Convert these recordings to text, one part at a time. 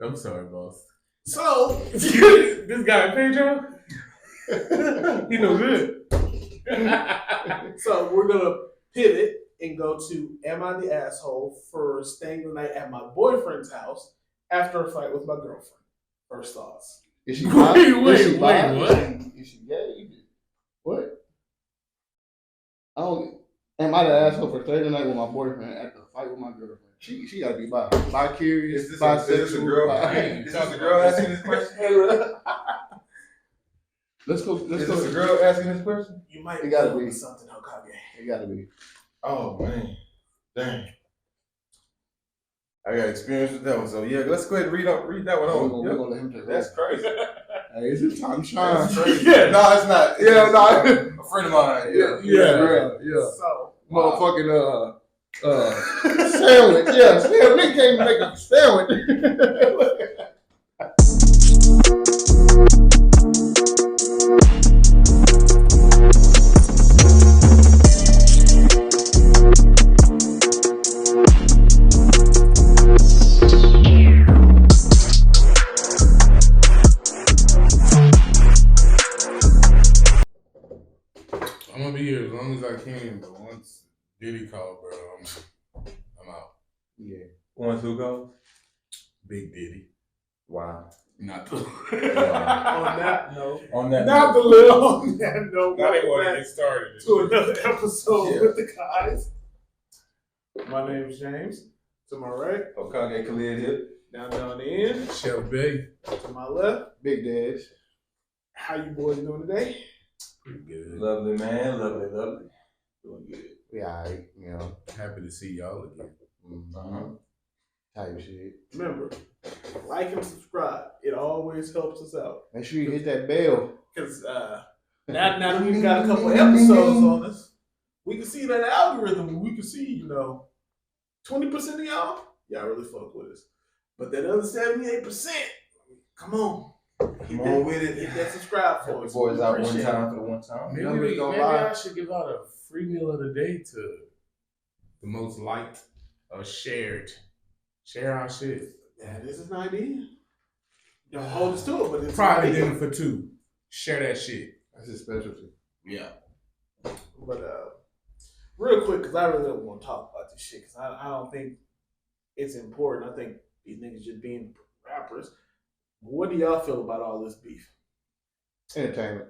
I'm sorry, boss. So This guy Pedro, he no good. so we're gonna pivot and go to am I the asshole for staying the night at my boyfriend's house after a fight with my girlfriend? First thoughts. Is she Wait, bi? what? Is she gay? What? I don't. Am I the asshole for staying the night with my boyfriend after a fight with my girlfriend? She gotta be bi-curious, bisexual. Is this a girl? Is this a girl asking this question? Let's go. Is this a girl asking this question? You might It gotta be something, Hokage. It gotta be. Oh man, dang. I got experience with that one, so yeah, let's go ahead and read that one on. We're gonna let him take That's over. crazy. Hey, it's his time to shine. That's crazy. Yeah. No, it's not. Yeah, no. A friend of mine. Yeah. Yeah. So Motherfucking sandwich. Yeah, nigga can't even make a sandwich. I'm gonna be here as long as I can, but once Diddy called, bro, I'm out. Yeah. Once who goes? Big Diddy. Wow. Not the. on that note, On that. not the little on that note, Now they welcome want to back get started. to another episode Yeah. with the guys. My name is James. To my right, Okage Khalid here. down the end. Chef Bay. To my left, Big Dash. how you boys doing today? Pretty good. Lovely man, lovely. Doing good. Yeah, alright, you know. Happy to see y'all again. Type shit. Remember, like and subscribe. It always helps us out. Make sure you hit that bell. Because now that we've got a couple episodes on us, we can see that algorithm. We can see, 20% of y'all really fuck with us. But that other 78%, come on. Come on with it. Hit that subscribe for Help us. the boys out one Appreciate it. time for the one time. Maybe, gonna maybe lie. I should give out a free meal of the day to the most liked or shared. Share our shit. Yeah, this is an idea. Don't hold us to it, but it's Private an idea. dinner for two. Share that shit. That's his specialty. Yeah. But real quick, because I really don't want to talk about this shit, because I don't think it's important. I think these niggas just being rappers. What do y'all feel about all this beef? Entertainment.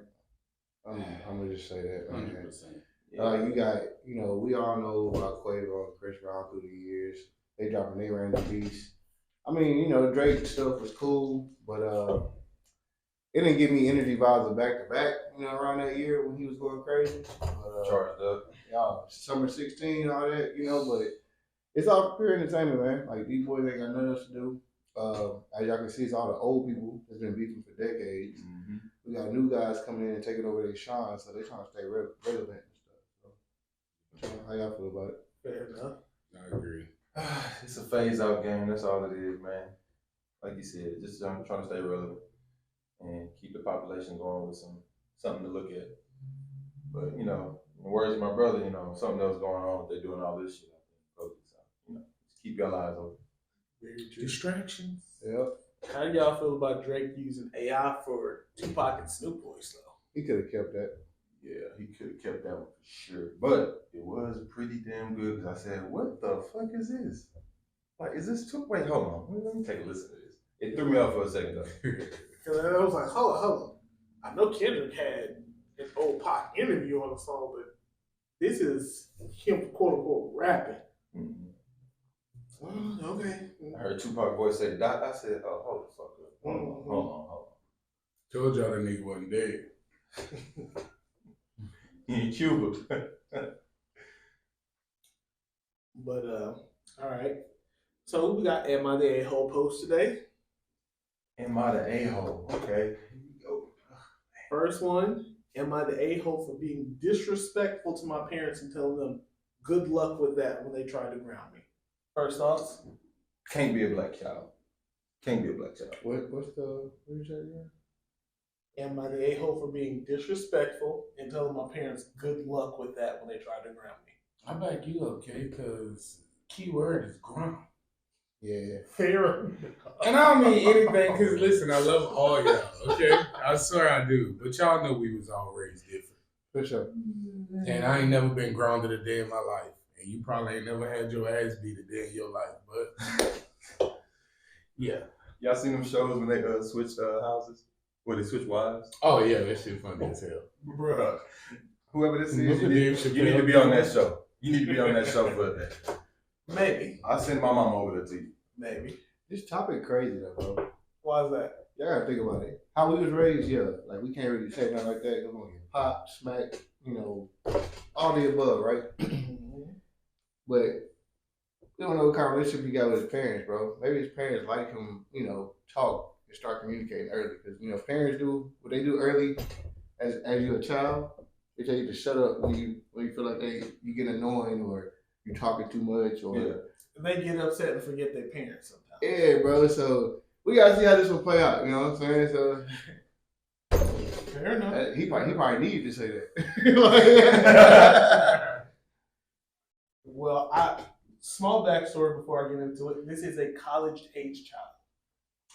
I'm gonna just say that. 100%. You got, we all know about Quavo and Chris Brown through the years. They dropping their random beats. I mean, Drake stuff was cool, but it didn't give me energy vibes of back to back, around that year when he was going crazy. But, Charged up. y'all, Summer 16, all that, but it's all for pure entertainment, man. Like, these boys ain't got nothing else to do. As y'all can see, it's all the old people that's been beefing for decades. Mm-hmm. We got new guys coming in and taking over their shine, so they trying to stay relevant and stuff. So, how y'all feel about it? Fair enough. I agree. It's a phase out game. That's all it is, man. Like you said, just trying to stay relevant and keep the population going with something to look at. But in the words of my brother, something else going on. They're doing all this shit out there. So, just keep your eyes open. Very true. Distractions. Yep. How do y'all feel about Drake using AI for Tupac and Snoop voice, though? He could have kept that. Yeah, he could have kept that one for sure. But it was pretty damn good because I said, what the fuck is this? Like, is this too? Wait, hold on. Let me take a listen to this. It threw me off for a second, though. Because I was like, hold on. I know Kendrick had an old Pac interview on the song, but this is him, quote unquote, rapping. Mm-hmm. Well, okay. I heard Tupac voice say Doc. I said, oh, hold the fuck up. Mm-hmm. Hold on. Told y'all that nigga wasn't dead. He in Cuba. But, all right. So we got Am I the A-hole post today. Am I the a-hole? Okay. Here we go. First one, am I the a-hole for being disrespectful to my parents and telling them good luck with that when they try to ground me? First thoughts? Can't be a black child. Can't be a black child. What's the, what you say again? Am I the a-hole for being disrespectful and telling my parents good luck with that when they try to ground me? I back you up, Kay, because key word is ground. Yeah. Fair. And I don't mean anything, because listen, I love all y'all, okay? I swear I do. But y'all know we was all raised different. For sure. And I ain't never been grounded a day in my life. And you probably ain't never had your ass beat a day in your life. But, yeah. Y'all seen them shows when they switched houses? Where they switch wives? Oh, yeah, that shit funny as hell. Bruh. Whoever this is, Look you at need, Dave you need to be on that show. You need to be on that show for that. Maybe. I'll send my mom over there to you. Maybe. This topic crazy though, bro. Why is that? Y'all gotta think about it. How we was raised, yeah. Like we can't really say nothing like that. We're gonna get popped, smacked, all the above, right? But we don't know what kind of relationship he got with his parents, bro. Maybe his parents like him, talk and start communicating early. Because, parents do what they do early as you're a child. They tell you to shut up when you feel like you get annoying or you're talking too much or Yeah. They get upset and forget their parents sometimes. yeah, bro. So we gotta see how this will play out. You know what I'm saying? So Fair enough. he probably needed to say that. Well, small backstory before I get into it. This is a college-age child.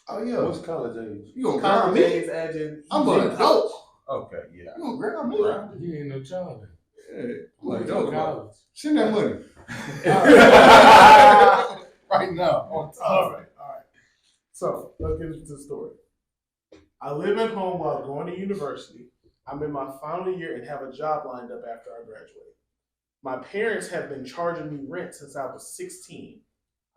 Oh yeah. What's college age? You gonna ground College me? age, as in I'm he's an in adult. Okay, yeah. You gonna ground me? You ain't no child. Yeah. I'm Like, an no adult. college. Send that money. Right now. On top. All right. So let's get into the story. I live at home while going to university. I'm in my final year and have a job lined up after I graduate. My parents have been charging me rent since I was 16.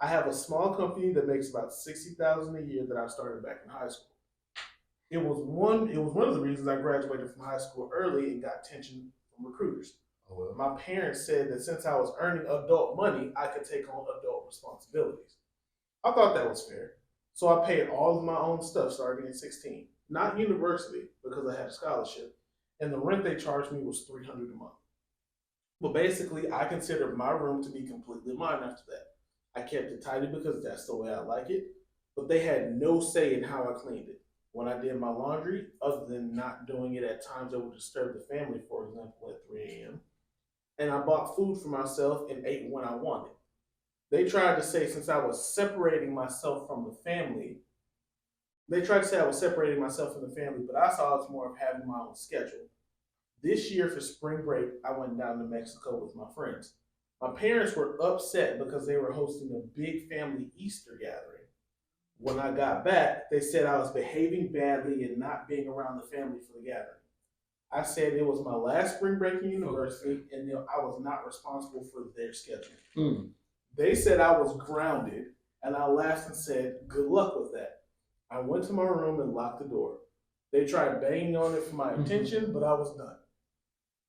I have a small company that makes about $60,000 a year that I started back in high school. It was one of the reasons I graduated from high school early and got attention from recruiters. Oh, well. My parents said that since I was earning adult money, I could take on adult responsibilities. I thought that was fair. So I paid all of my own stuff starting at 16. Not university, because I had a scholarship. And the rent they charged me was $300 a month. But basically, I considered my room to be completely mine after that. I kept it tidy because that's the way I like it. But they had no say in how I cleaned it. When I did my laundry, other than not doing it at times that would disturb the family, for example, at 3 a.m., and I bought food for myself and ate when I wanted. They tried to say since I was separating myself from the family, but I saw it as more of having my own schedule. This year for spring break, I went down to Mexico with my friends. My parents were upset because they were hosting a big family Easter gathering. When I got back, they said I was behaving badly and not being around the family for the gathering. I said it was my last spring break in university and I was not responsible for their schedule. They said I was grounded, and I laughed and said, good luck with that. I went to my room and locked the door. They tried banging on it for my attention, but I was done.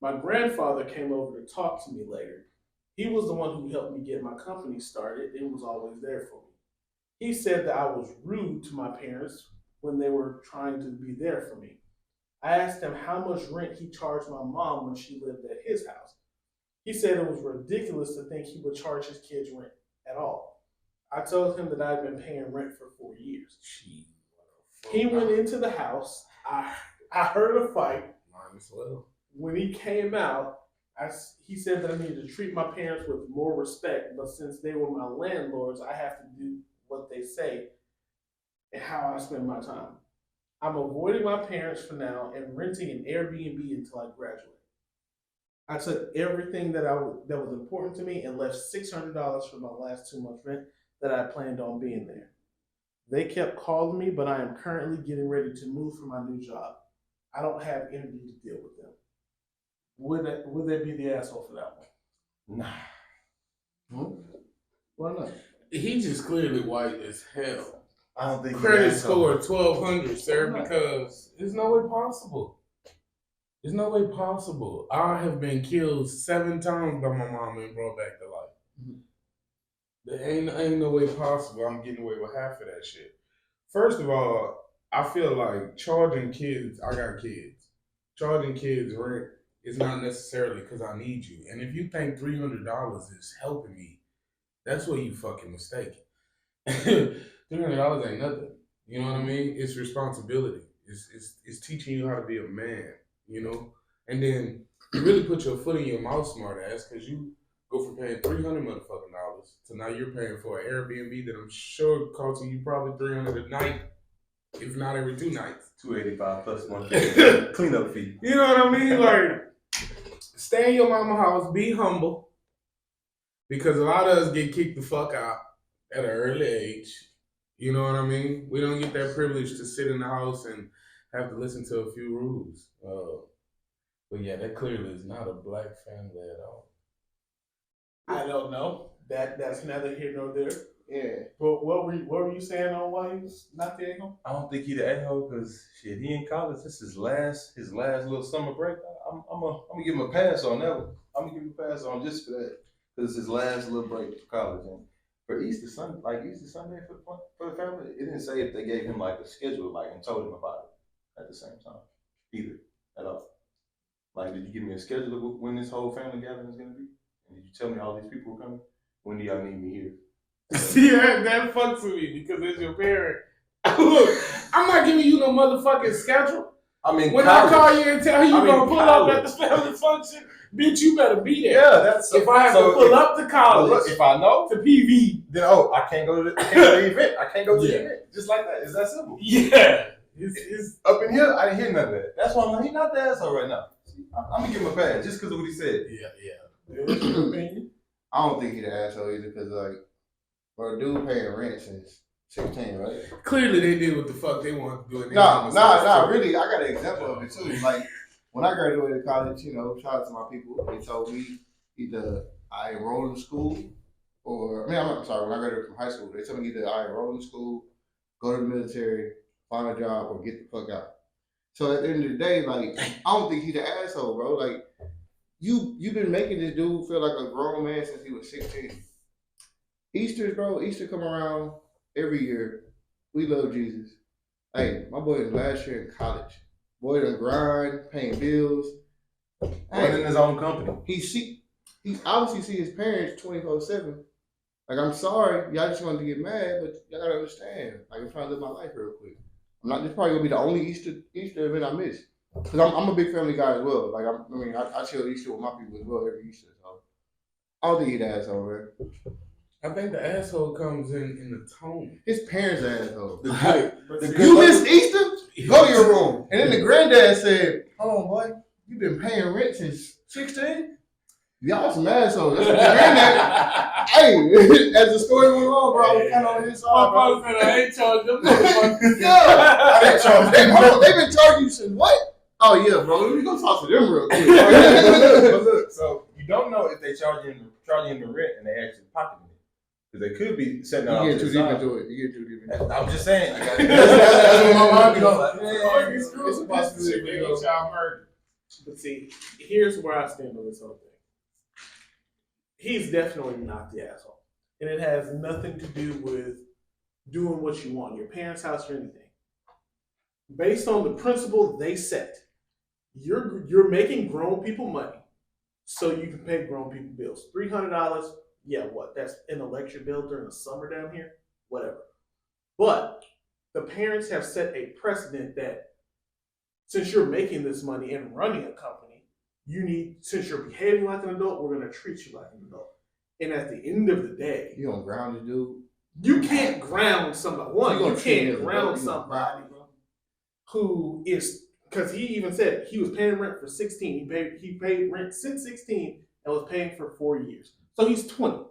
My grandfather came over to talk to me later. He was the one who helped me get my company started and was always there for me. He said that I was rude to my parents when they were trying to be there for me. I asked him how much rent he charged my mom when she lived at his house. He said it was ridiculous to think he would charge his kids rent at all. I told him that I'd been paying rent for 4 years. He went into the house. I heard a fight. Mine as well. When he came out, he said that I needed to treat my parents with more respect, but since they were my landlords, I have to do what they say and how I spend my time. I'm avoiding my parents for now and renting an Airbnb until I graduate. I took everything that was important to me and left $600 for my last 2 months rent that I planned on being there. They kept calling me, but I am currently getting ready to move for my new job. I don't have energy to deal with them. Would they be the asshole for that one? Nah. Why not? He just clearly white as hell. I don't think Credit score 1,200, sir, because there's no way possible. There's no way possible. I have been killed 7 times by my mom and brought back to life. There ain't no way possible I'm getting away with half of that shit. First of all, I feel like charging kids, I got kids. Charging kids rent is not necessarily because I need you. And if you think $300 is helping me, that's where you fucking mistaken. $300 ain't nothing. You know what I mean? It's responsibility. It's teaching you how to be a man, you know? And then you really put your foot in your mouth, smart ass, because you go from paying $300 motherfucking dollars to now you're paying for an Airbnb that I'm sure costing you probably $300 a night, if not every 2 nights. $285 plus one cleanup fee. You know what I mean? Like, stay in your mama house, be humble, because a lot of us get kicked the fuck out at an early age. You know what I mean? We don't get that privilege to sit in the house and have to listen to a few rules. But yeah, that clearly is not a black family at all. I don't know. That's neither here nor there. Yeah. But what were you saying on why he was not the a-hole? I don't think he the a-hole because shit, he in college. This is his last little summer break. I'm gonna give him a pass on that one. I'm gonna give him a pass on just for that because it's his last little break for college. And for Easter Sunday for the family, it didn't say if they gave him like a schedule and told him about it at the same time either at all. Like, did you give me a schedule of when this whole family gathering is gonna be? And did you tell me all these people are coming? When do y'all need me here? See, that fucks with me because as your parent, look, I'm not giving you no motherfucking schedule. I mean, When college. I call you and tell you I mean, gonna pull up at college. the family function, bitch, you better be there. Yeah, that's If I have to pull up to college, if I know, to PV, then I can't go to the event. I can't go to the event. Just like that. It's that simple. yeah, it's Up in here, I didn't hear none of that. That's why I'm like, he's not the asshole right now. I'm gonna give him a pass just because of what he said. yeah. What's your opinion? I don't think he the asshole either, because like, bro, dude paying rent since 16, right? Clearly, they did what the fuck they wanted to do. Nah, really, I got an example of it too. Like, when I graduated college, shout out to my people, they told me either I enroll in school or, I'm sorry, when I graduated from high school, they told me either I enroll in school, go to the military, find a job, or get the fuck out. So at the end of the day, like, I don't think he's the asshole, bro. Like, you've been making this dude feel like a grown man since he was 16. Easter come around every year. We love Jesus. Hey, my boy is last year in college. Boy done grind, paying bills. Running his own company. He obviously see his parents 24/7. Like, I'm sorry, y'all just wanted to get mad, but y'all gotta understand. Like, I'm trying to live my life real quick. This probably gonna be the only Easter event I miss. Cause I'm a big family guy as well. Like, I chill Easter with my people as well every Easter. So I don't think he's the asshole, man. I think the asshole comes in the tone. His parents are assholes. But You miss Easter? Go to your room. And then the granddad said, "Hold on, boy. You been paying rent since 16? Y'all some assholes." That's what the granddad. Hey, as the story went on, bro, I was kind of on his side, bro. Motherfucker said, I ain't charged them motherfuckers. Yeah, I ain't charged them. Hold on, they been charging you since what? Oh yeah, bro. Let me go talk to them real quick. But look, so you don't know if they charge him the rent and they actually pocketing it. Because they could be setting out. You get too deep into it. You get too deep into it. I'm just saying. That's what my mind be like. It's It's a possibility, you know. child murder. But see, here's where I stand on this whole thing. He's definitely not the asshole. And it has nothing to do with doing what you want in your parents' house or anything. Based on the principle they set, you're making grown people money so you can pay grown people bills. $300, yeah, what? That's an electric bill during the summer down here? Whatever. But the parents have set a precedent that since you're making this money and running a company, since you're behaving like an adult, we're going to treat you like an adult. And at the end of the day, You don't ground the dude. you can't ground somebody. One, you treat him can't as a ground adult, you gonna somebody who is, because he even said he was paying rent for 16. He paid rent since 16 and was paying for 4 years. So he's 20.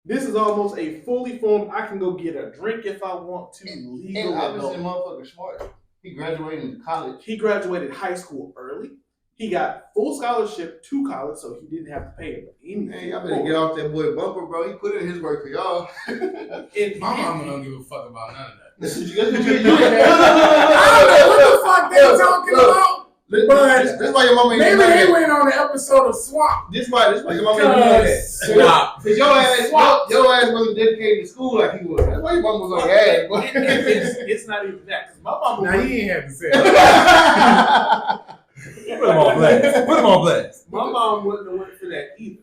This is almost a fully formed, I can go get a drink if I want to, legal And obviously, adult. motherfucker smart. He graduated into college. He graduated high school early. He got full scholarship to college, so he didn't have to pay anything. Man, y'all better get off that boy bumper, bro. He put in his work for y'all. And My mama don't give a fuck about none of that. That's what you I don't know what the fuck they Look, talking look. about. This why your mama ain't Maybe know they that. went on an episode of Swamp. This why your mama ain't know that. Swamp. Cause your ass wasn't dedicated to school like he was. That's why your mama was on your ass, boy. it's not even that. Because my mama Now he ain't had to say that. Put him on blast. Put him on blast. My mom wouldn't have went for that either.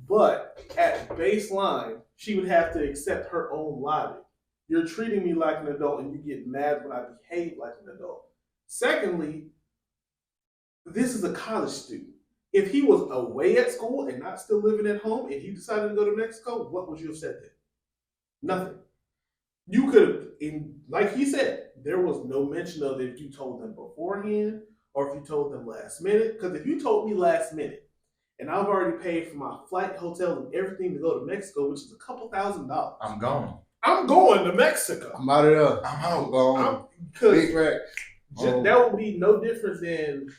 But at baseline, she would have to accept her own logic. You're treating me like an adult and you get mad when I behave like an adult. Secondly, this is a college student. If he was away at school and not still living at home and he decided to go to Mexico, what would you have said then? Nothing. You could have, like he said, there was no mention of if you told them beforehand or if you told them last minute. Because if you told me last minute and I've already paid for my flight, hotel, and everything to go to Mexico, which is a couple $1,000s. I'm gone. I'm going to Mexico. I'm out of there. I'm out. I'm gone. Because Big rack. that would be no different than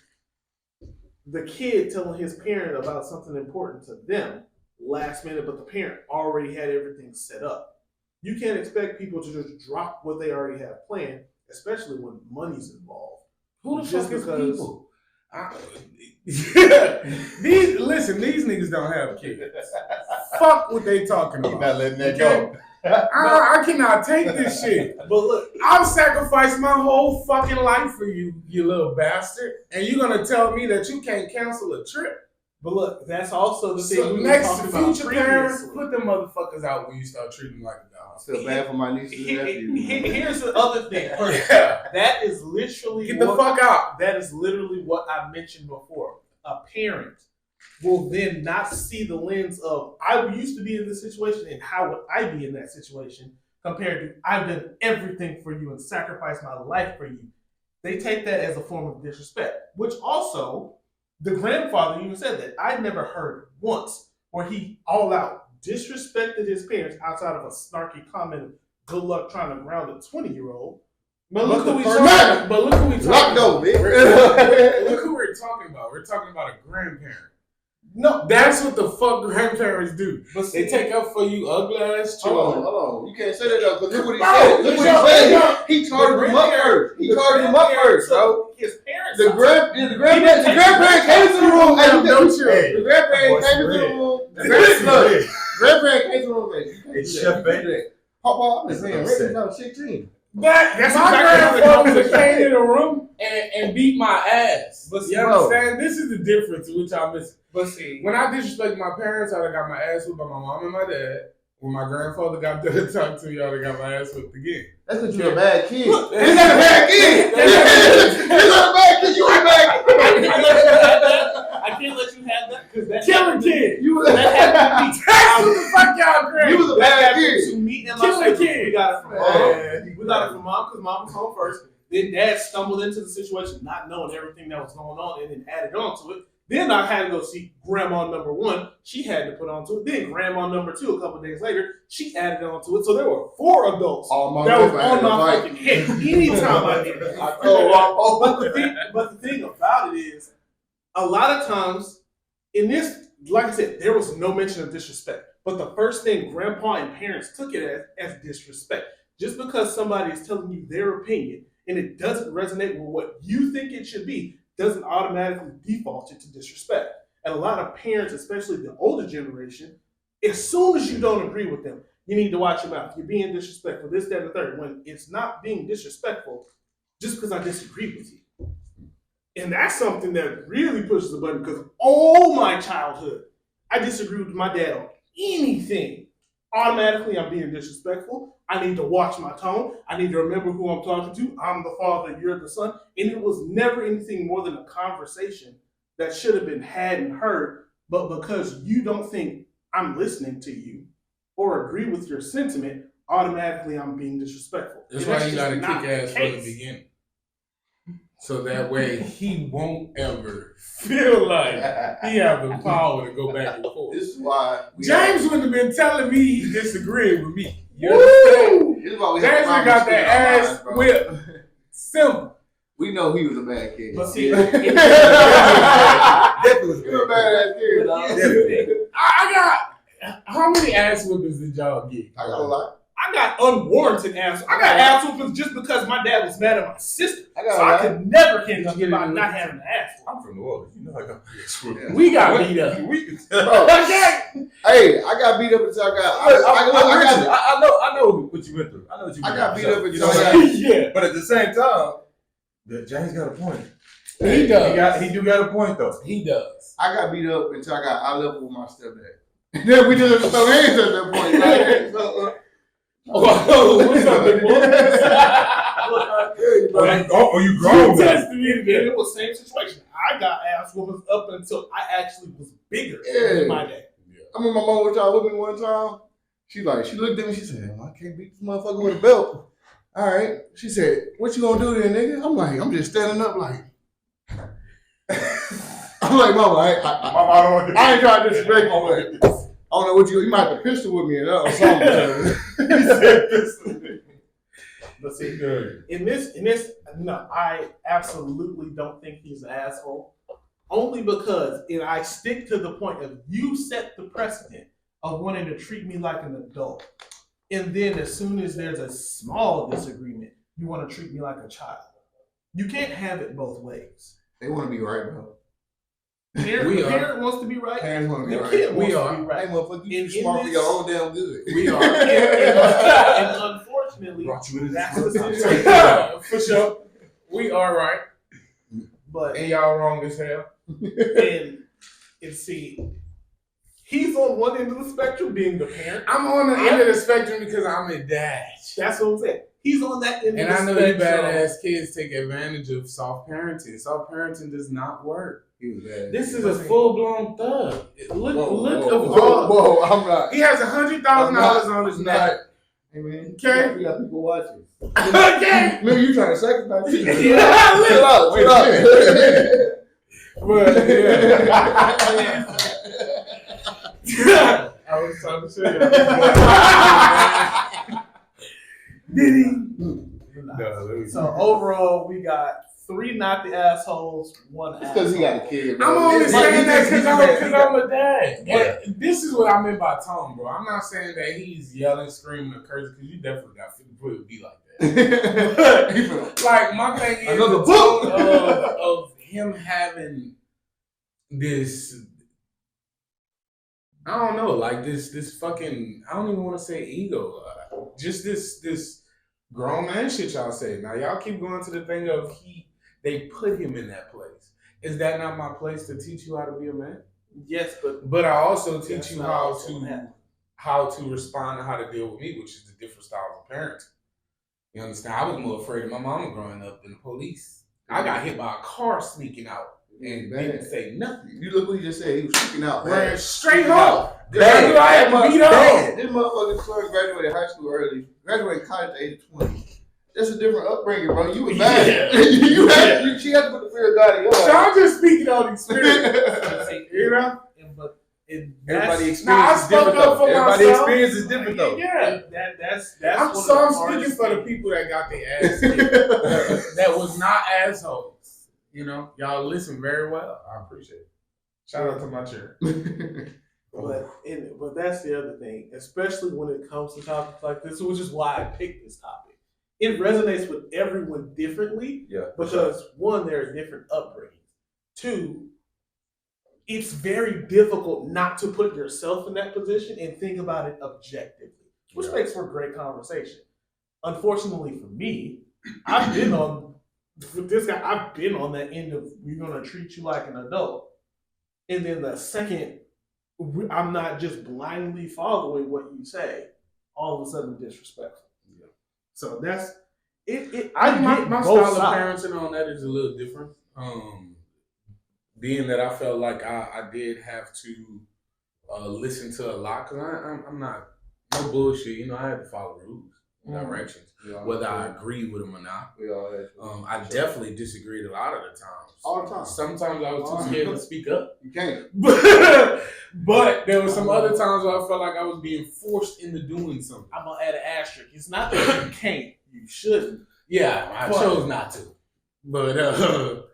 the kid telling his parent about something important to them last minute, but the parent already had everything set up. You can't expect people to just drop what they already have planned, especially when money's involved. Who the Just fuck is because- people? These niggas don't have kids. Fuck what they talking You're about. not letting that Okay? go. I cannot take this shit. But look, I've sacrificed my whole fucking life for you, you little bastard. And you're gonna tell me that you can't cancel a trip? that's also the thing So we were next talking about future parents, previously. put them motherfuckers out when you start treating them like a dog. I feel bad for my nieces and nephews. Here's the other thing. Yeah. That is literally Get the fuck out. That is literally what I mentioned before. A parent will then not see the lens of I used to be in this situation and how would I be in that situation compared to I've done everything for you and sacrificed my life for you. They take that as a form of disrespect, which also the grandfather even said that I never heard once where he all out disrespected his parents outside of a snarky comment, good luck trying to ground a 20-year-old. But look But who we the talking first- about. But look who we Lock talking though, about. bitch. Look who we're talking about. We're talking about a grandparent. No, That's what the fuck grandparents do. but They take up for you ugly ass children. Hold on. You can't say that though, because look what he Bro, said. Look what yo, he yo, said. He charged him up first. He charged him up first, bro. His parents. The grandparent came to the room. Have no The children. grandparent came to the room. The grandparent came to the room. Hey, Chef Bailey. Papa, I'm just saying, That's Rick was 16. That's My my grandfather grandfather that came in the room and beat my ass. But You bro. understand? This is the difference which I'm missing. But see, When I disrespect my parents, I done got my ass whipped by my mom and my dad. When my grandfather got done talking to me, I done got my ass whipped again. That's because you're a bad kid. He's not That's- a bad kid. He's not a bad kid. You're a bad kid. I can't let you have that because that Kill a happened to me. kid. You That happened to me. That's what the fuck y'all grandma. You was a That bad happened kid. to me and my Kill a sister. kid. We got it from Man. mom. We got it from mom because mom was home first. Then dad stumbled into the situation, not knowing everything that was going on, and then added on to it. Then I had to go see grandma number one. She had to put on to it. Then grandma number two, a couple days later, she added on to it. So there were 4 adults All my that was grandpa on had my a fight. fucking head anytime I did it. I told Rapo. But the thing about it is, a lot of times in this, like I said, there was no mention of disrespect. But the first thing grandpa and parents took it as disrespect. Just because somebody is telling you their opinion and it doesn't resonate with what you think it should be, doesn't automatically default it to disrespect. And a lot of parents, especially the older generation, as soon as you don't agree with them, you need to watch your mouth. You're being disrespectful, this, that, and the third. When it's not being disrespectful, just because I disagree with you. And that's something that really pushes the button because all my childhood, I disagreed with my dad on anything. Automatically, I'm being disrespectful. I need to watch my tone. I need to remember who I'm talking to. I'm the father, you're the son. And it was never anything more than a conversation that should have been had and heard. But because you don't think I'm listening to you or agree with your sentiment, automatically I'm being disrespectful. That's And why you just gotta not kick ass the from the case. beginning. So that way he won't ever feel like he have the power to go back and forth. This is why James wouldn't have been telling me he disagreed with me. You understand? Woo! This is why we James have got problems that speaking our ass minds, bro. whipped. Simple. We know he was a bad kid. But see, Definitely was He was a bad ass kid, dog. I got how many ass whippings did y'all get? I got a lot. I got unwarranted ass. I got ass whoopings just because my dad was mad at my sister. I got So a I lot. could never get Did you get about it? not having an ass. I'm from New Orleans. You know I got Yeah. We got beat up. We can Bro, Okay. hey, I got beat up until I got. I know what you went through. I know what you I went got through. beat up You until know I what got. I mean? Yeah. But at the same time, James got a point. He does. He do got a point though. He does. I got beat up until I got eye level with my stepdad. And then we just throw hands at that point. Like, so, What's up, big boy? Oh, you grown now. Tested me And today. it was the same situation. I got ass whoopings was up until I actually was bigger Yeah. than my dad. I remember my mom was y'all with me one time. She looked at me, she said, I can't beat this motherfucker with a belt. All right. She said, what you gonna do then, nigga? I'm like, I'm just standing up like. I'm like, mama, I ain't trying to disrespect you. I don't know what you might have a pistol with me or something. He said pistol. But see, in this, no, I absolutely don't think he's an asshole. Only because, and I stick to the point of you set the precedent of wanting to treat me like an adult. And then as soon as there's a small disagreement, you want to treat me like a child. You can't have it both ways. They want to be right, bro. Parent wants to be right. Parents want to be The right. kid We wants are. to be right. Hey, motherfucker, you In smart for this- your own damn good. We are. And unfortunately, Brought you into that's this the motherfucker. situation. For sure. We are right. But And y'all wrong as hell. and see, he's on one end of the spectrum, being the parent. I'm on the end of the spectrum because I'm a dad. That's what I'm saying. He's on that end And of I the know you spectrum. badass kids take advantage of soft parenting. Soft parenting does not work. He was bad. This is a full blown thug. Look Whoa, of all. whoa, I'm not. He has $100,000 on his neck. Hey, man. Okay. We got people watching. Okay. Maybe you trying to sacrifice me. Yeah, Chill out, chill out. But yeah. I was trying to say that. Did he? No, So overall, we got 3 not the assholes, 1 It's because he got a kid, bro. I'm only It's saying like that he because just- I'm a dad. But this is what I meant by tone, bro. I'm not saying that he's yelling, screaming, or cursing, because you definitely got to be like that. Like, my thing is Another the book. tone of him having this, I don't know, like this fucking, I don't even want to say ego. Just this grown man shit y'all say. Now, y'all keep going to the thing of they put him in that place. Is that not my place to teach you how to be a man? Yes, but But I also teach that's you not how also to happening. respond and how to deal with me, which is the different styles of parenting. You understand? I was more afraid of my mama growing up than the police. I got hit by a car sneaking out and didn't say nothing. You look what he just said. He was freaking out. Ran Bad. straight home. Bad. I knew I had to beat up. This motherfucker's son graduated high school early. Graduated college at the age of 20. That's a different upbringing, bro. You was bad. She had to put the fear of God in your So life. I'm just speaking on experience. You know? Everybody Nah, I experience is spoke different up for though. Everybody myself. experience is different though. Yeah. That's I'm one of so the I'm hardest speaking for the things. people that got their ass kicked. That was not assholes. You know, y'all listen very well. I appreciate it. Shout out to my chair. But that's the other thing, especially when it comes to topics like this, which is why I picked this topic. It resonates with everyone differently. Yeah. Because 1, there are different upbringings. 2, it's very difficult not to put yourself in that position and think about it objectively, which makes for a great conversation. Unfortunately for me, I've been on with this guy. I've been on that end of we're gonna treat you like an adult, and then the second I'm not just blindly following what you say, all of a sudden disrespectful. Yeah. So that's it. I I my, get my both style sides. of parenting on that is a little different. Being that I felt like I did have to listen to a lot because I'm not no bullshit. You know, I had to follow rules, directions, whether I agree with them or not. We all had to. I definitely disagreed a lot of the times. All the time. Sometimes I was too scared to speak up. You can't. But there were some other times where I felt like I was being forced into doing something. I'm gonna add an asterisk. It's not that you can't, you shouldn't. Yeah, I chose not to. But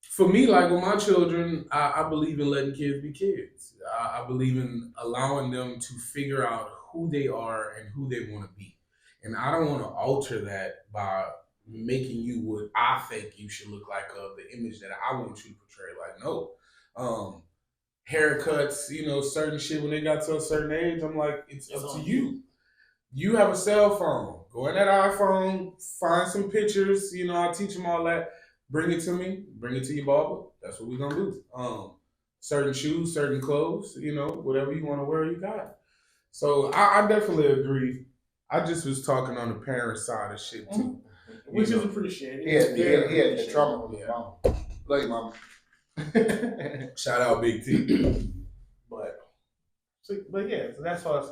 for me, like with my children, I believe in letting kids be kids. I believe in allowing them to figure out who they are and who they want to be. And I don't want to alter that by making you what I think you should look like, of the image that I want you to portray. Like, no. Haircuts, you know, certain shit when they got to a certain age, I'm like, it's up to you. You have a cell phone. Go in that iPhone, find some pictures. You know, I teach them all that. Bring it to me. Bring it to your barber. That's what we're going to do. Certain shoes, certain clothes, you know, whatever you want to wear, you got it. So I definitely agree. I just was talking on the parent side of shit, too. Which is appreciated. He had the trauma with his mom. Love you, mama. Shout out Big T. But yeah, so that's why.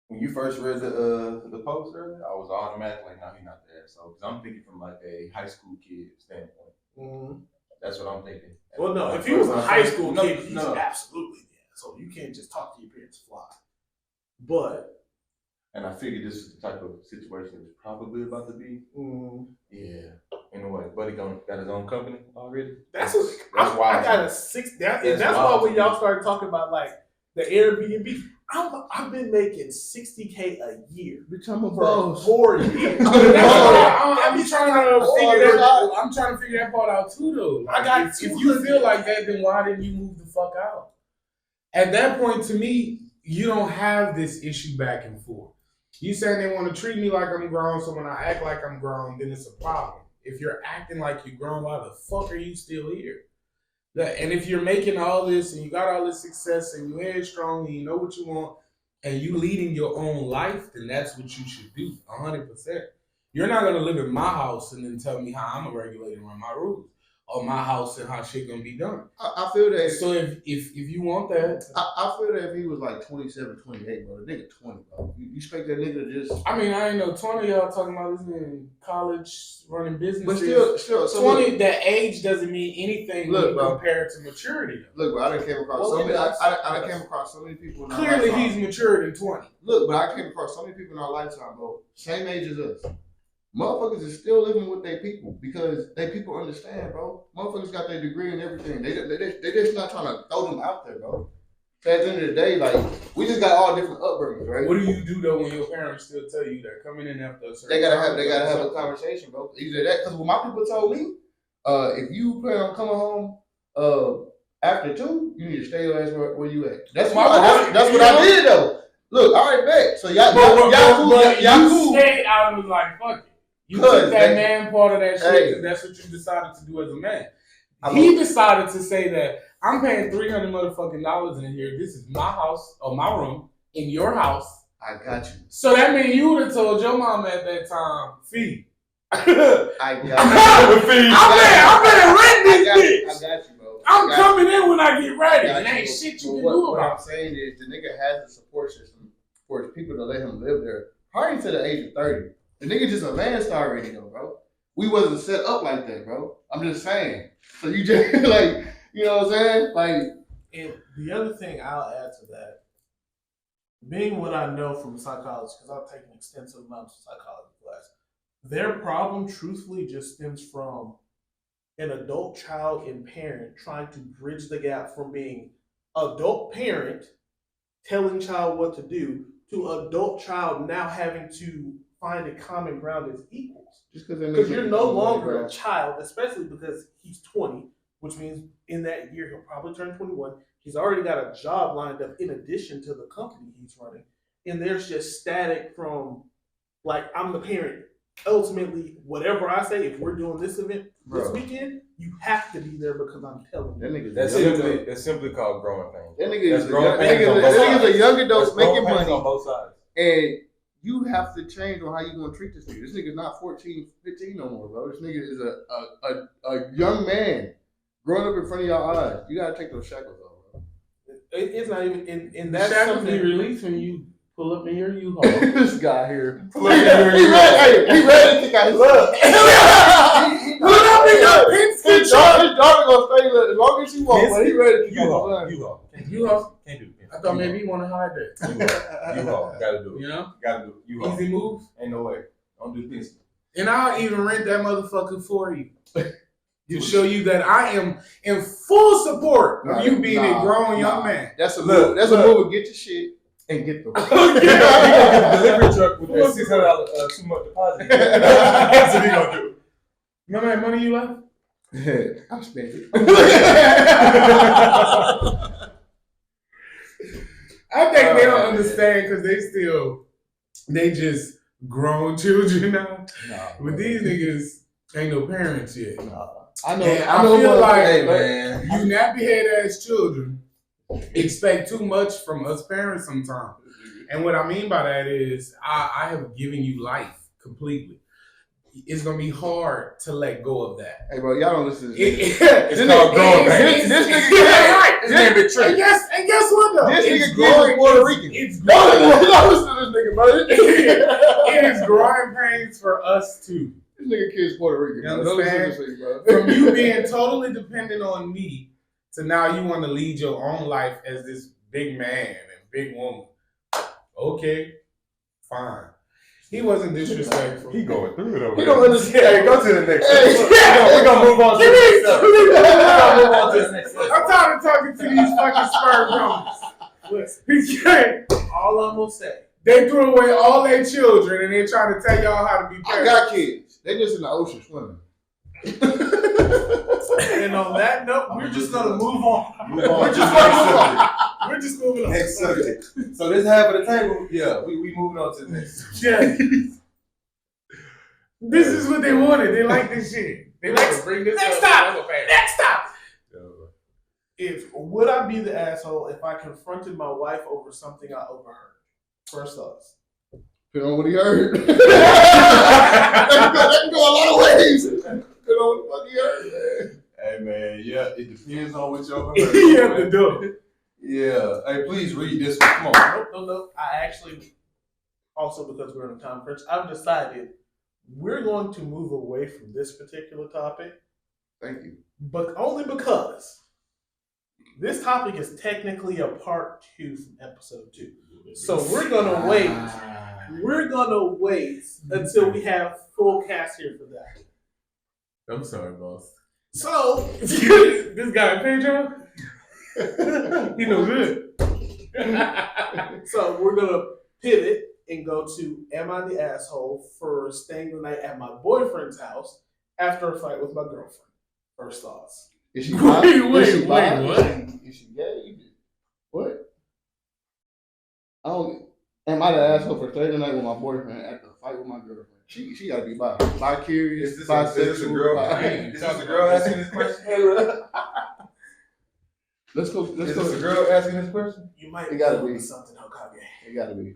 When you first read the post earlier, I was automatically like, no, he's not there. So, because I'm thinking from like a high school kid standpoint. Mm-hmm. That's what I'm thinking. Well, no, if he was a high school kid, he's absolutely yeah. So you can't just talk to your parents fly. But. And I figured this is the type of situation it's probably about to be. Yeah. In a way. Buddy got his own company already. That's why I got a six. That's why when y'all started talking about like the Airbnb, I've been making $60K a year. Become a for boss. 4 years. I'm trying to figure that part out too, though. Like, if you feel like that, then why didn't you move the fuck out? At that point, to me, you don't have this issue back and forth. You saying they want to treat me like I'm grown, so when I act like I'm grown, then it's a problem. If you're acting like you're grown, why the fuck are you still here? And if you're making all this and you got all this success and you're headstrong and you know what you want and you leading your own life, then that's what you should do, 100%. You're not going to live in my house and then tell me how I'm going to regulate and run my rules or my house and how shit going to be done. I feel that. So if you want that. I feel that if he was like 27, 28, bro, the nigga 20, bro. You expect that nigga to just. I mean, I ain't know 20 y'all talking about this in college running businesses. But still, so 20, look, that age doesn't mean anything when you compare it to maturity. Look, bro, I done came across so many. I came across so many people. In our Clearly, lifetime. he's matured in 20. Look, but I came across so many people in our lifetime, bro. Same age as us. Motherfuckers is still living with their people because they people understand, bro. Motherfuckers got their degree and everything. They just not trying to throw them out there, bro. So at the end of the day, like, we just got all different upbringings, right? What do you do though when your parents still tell you they're coming in after a certain They gotta have a conversation, bro. Either that, because what my people told me, if you plan on coming home after 2, you need to stay your ass where you at. That's what I did though. Look, all right, bet. So y'all cool. Stayed out and was like, fuck it. You took that man part of that shit because that's what you decided to do as a man. He decided to say that I'm paying $300 motherfucking dollars in here. This is my house or my room in your house. I got you. So that means you would have told your mama at that time, fee. I got you. I'm gonna rent this bitch. I got you, bro. I'm coming in when I get ready. And ain't shit you can do what about I'm saying is the nigga has the support system for his people to let him live there. Probably to the age of 30. The nigga just advanced already though, bro. We wasn't set up like that, bro. I'm just saying. So you just like, you know what I'm saying? Like, and the other thing I'll add to that, being what I know from psychology, because I've taken extensive amounts of psychology class, their problem truthfully just stems from an adult child and parent trying to bridge the gap from being adult parent telling child what to do to adult child now having to find a common ground as equals. just because you're no longer a child, especially because he's 20, which means in that year he'll probably turn 21. He's already got a job lined up in addition to the company he's running. And there's just static from, like, I'm the parent. Ultimately, whatever I say, if we're doing this event this weekend, you have to be there because I'm telling you. That's simply called growing pains. That nigga is a young adult making money on both sides. And you have to change on how you gonna treat this nigga. This nigga's not 14, 15 no more, bro. This nigga is a young man growing up in front of your eyes. You gotta take those shackles off, bro. It's not even in that shackles be released when you pull up in your U-Haul. This guy here. He ready to kick out his look. Pull up in your Penske. His daughter gonna stay as long as she wants, but he ready to kick out his U-Haul. U-Haul. Can't do it. I thought maybe you want to hide that. U-Haul. Gotta do it. You know? Gotta do it. U-Haul. Easy move. Ain't no way. Don't do this. And I'll even rent that motherfucker for you. To show you that I am in full support of you being a grown young man. That's a move. That's a move. Get your shit and get the. You gonna get a delivery truck with that $600 too much deposit. That's what he gonna do. Remember that money you left? I spent it. I think they don't understand because they just grown children now. But these niggas ain't no parents yet. I know. And I feel like you nappy head ass children expect too much from us parents sometimes. And what I mean by that is I have given you life completely. it's gonna be hard to let go of that. Hey, bro, y'all don't listen to this. It's called growing pains. This This nigga nigga, right. this nigga been tricked. And guess what though? This It's nigga growing- kid is Puerto Rican. It's No, growing. don't listen to this nigga, bro. It is growing pains for us too. This nigga kid's Puerto Rican, You bro. Don't listen to understand? this nigga, bro. From you being totally dependent on me to now you want to lead your own life as this big man and big woman. Okay, fine. He wasn't disrespectful. He going through it over He there. don't understand. Hey, go to the next Hey, one. We're gonna move on to the next one. We're gonna move on to the next one. I'm tired of talking to these fucking sperm donors. All I'm gonna say. They threw away all their children and they're trying to tell y'all how to be I parents. got kids. They just in the ocean swimming. And on that note, we're just gonna move on. Move on We're to just the gonna next move on. subject. We're just moving on. Next subject. So this half of the table, yeah, we moving on to the next. Yeah. This is what they wanted. They like this shit. They like to bring this Next up. stop. Next stop. Would I be the asshole if I confronted my wife over something I overheard? First thoughts. Depending on what he heard. that can go a lot of ways. Depending on what the fuck he heard, man. Hey man, yeah, it depends on what y'all You have to do it. Yeah. Hey, please read this one. Come on. Nope. I actually, also because we're in a time crunch, I've decided we're going to move away from this particular topic, Thank you. but only because this topic is technically a part 2 from episode 2. So we're gonna wait. We're gonna wait until we have full cast here for that. I'm sorry, boss. So This guy Pedro, he no good. So we're gonna pivot and go to am I the asshole for staying the night at my boyfriend's house after a fight with my girlfriend? First thoughts. Is she Wait, bi? wait, Is she bi? wait, what? Is she gay? What? I don't. Am I the asshole for staying the night with my boyfriend after a fight with my girlfriend? She gotta be bi. Bi-curious, Is this bisexual. a girl? bi- Is this a girl asking this question? Let's go. Is Let's this a go. girl asking this question? You might It gotta be be. something, Hokage. It gotta be.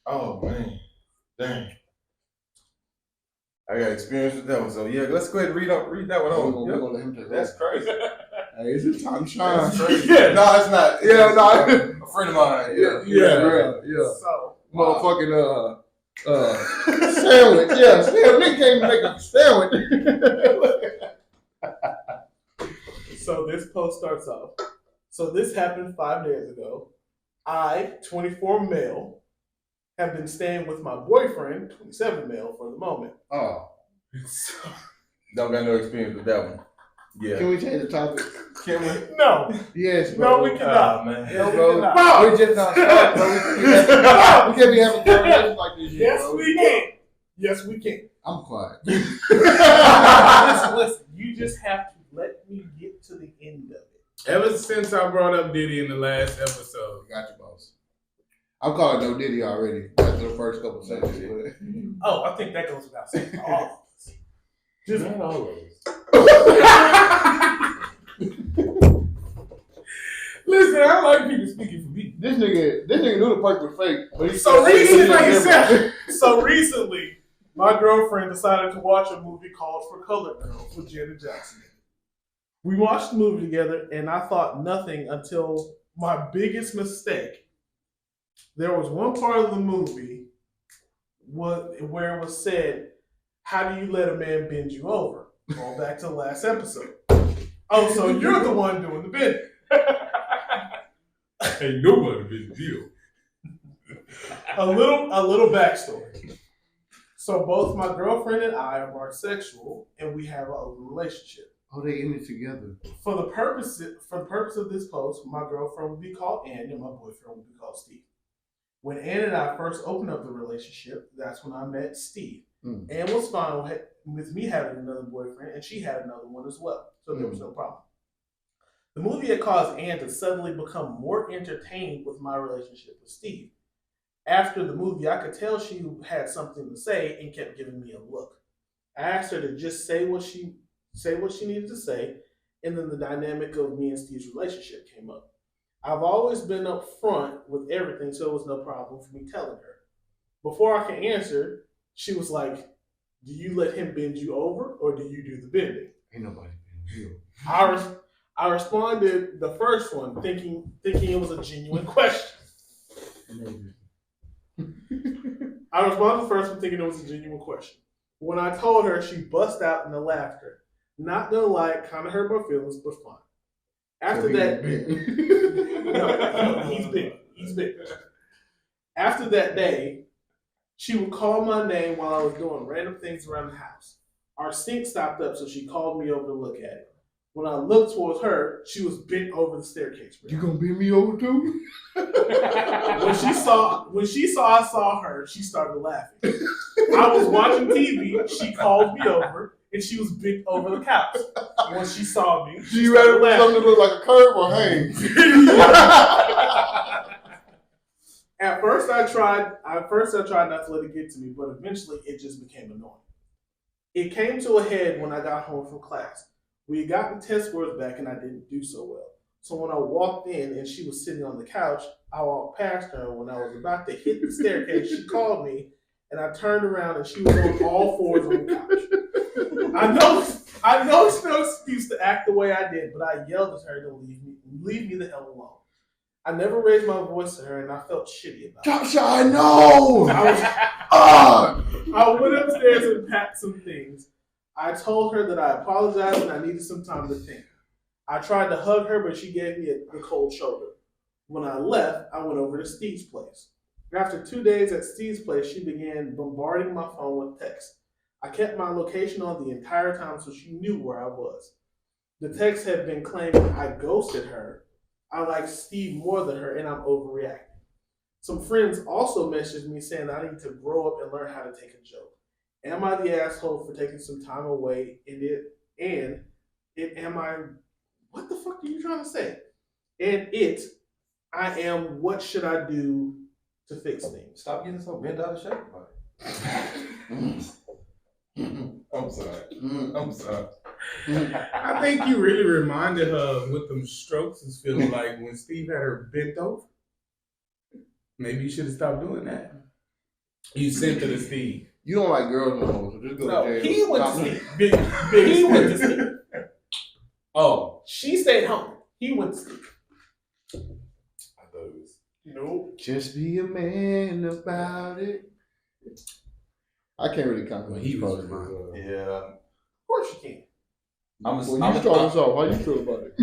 Oh man, dang. I got experience with that one, so yeah, let's go ahead and read that one We're on. gonna let him take That's over. crazy. Hey, it's his time to shine. That's crazy. Yeah. No, it's not. It's Yeah, no. a friend of mine. Yeah. Yeah. So Motherfucking sandwich. Yeah, Nick can't even make a sandwich. So this post starts off. So this happened 5 days ago. I, 24 male, have been staying with my boyfriend, 27 male for the moment. Oh, Don't got no experience with that one. Yeah. can we change the topic? Can we? No, Yes, no, bro. we cannot. Oh, man. Yes, we bro. cannot. We just not start, bro. We can't be having conversations like this. Yet, Yes, bro. we can. Yes, we can. I'm quiet. Listen. You just have to let me get to the end of it. Ever since I brought up Diddy in the last episode, Got you, boss. I'm calling no Diddy already. After the first couple sentences. Oh, I think that goes without saying for all of us. Just not always. Listen, I don't like people speaking for me. This nigga knew the perk was fake. But he So recently, So recently, my girlfriend decided to watch a movie called For Colored Girls with Janet Jackson. We watched the movie together, and I thought nothing until my biggest mistake. There was one part of the movie where it was said, "How do you let a man bend you over?" Going back to the last episode. Oh, so you're the one doing the bending. Ain't nobody been deal. a little backstory. So both my girlfriend and I are bisexual, and we have an open relationship. oh, they in it together. For the purpose of this post, my girlfriend would be called Ann, and my boyfriend would be called Steve. When Ann and I first opened up the relationship, that's when I met Steve. Ann was fine with me having another boyfriend, and she had another one as well, so there was no problem. The movie had caused Ann to suddenly become more entertained with my relationship with Steve. After the movie, I could tell she had something to say and kept giving me a look. I asked her to just say what she needed to say, and then the dynamic of me and Steve's relationship came up. I've always been upfront with everything, so it was no problem for me telling her. Before I could answer, she was like, Do you let him bend you over, or do you do the bending? Ain't nobody been you. I responded the first one, thinking it was a genuine question. I responded the first one, thinking it was a genuine question. When I told her, she bust out in the laughter. Not gonna lie, it kind of hurt my feelings, but fine. After that, no, he's big. He's big. After that day, she would call my name while I was doing random things around the house. Our sink stopped up, so she called me over to look at it. When I looked towards her, she was bent over the staircase. You gonna beat me over too? When she saw I saw her, she started laughing. I was watching TV. She called me over, and she was bent over the couch. When she saw me, she rather something that look like a curve or hang. At first, I tried not to let it get to me, but eventually, it just became annoying. It came to a head when I got home from class. We had gotten test scores back, and I didn't do so well. So when I walked in and she was sitting on the couch, I walked past her, and when I was about to hit the staircase, she called me, and I turned around, and she was on all fours on the couch. I know it's no excuse to act the way I did, but I yelled at her to leave me the hell alone. I never raised my voice to her, and I felt shitty about it. Joshua, no! I went upstairs and packed some things. I told her that I apologized and I needed some time to think. I tried to hug her, but she gave me the cold shoulder. When I left, I went over to Steve's place. After 2 days at Steve's place, she began bombarding my phone with texts. I kept my location on the entire time so she knew where I was. The texts had been claiming I ghosted her, I like Steve more than her, and I'm overreacting. Some friends also messaged me saying that I need to grow up and learn how to take a joke. Am I the asshole for taking some time away in it? And am I, what the fuck are you trying to say? I am, what should I do to fix things? Stop getting so bent out of shape about it. I'm sorry. I think you really reminded her of what them strokes is feeling like when Steve had her bent over. Maybe you should have stopped doing that. You sent her to Steve. You don't like girls no more, so just go to jail. He went to Steve. He went to Steve. Oh. She stayed home. He went to Steve. I thought it was. Nope. Just be a man about it. I can't really comment on He his was post. Yeah. Of course you can. Well, you start us off. How you feel about it?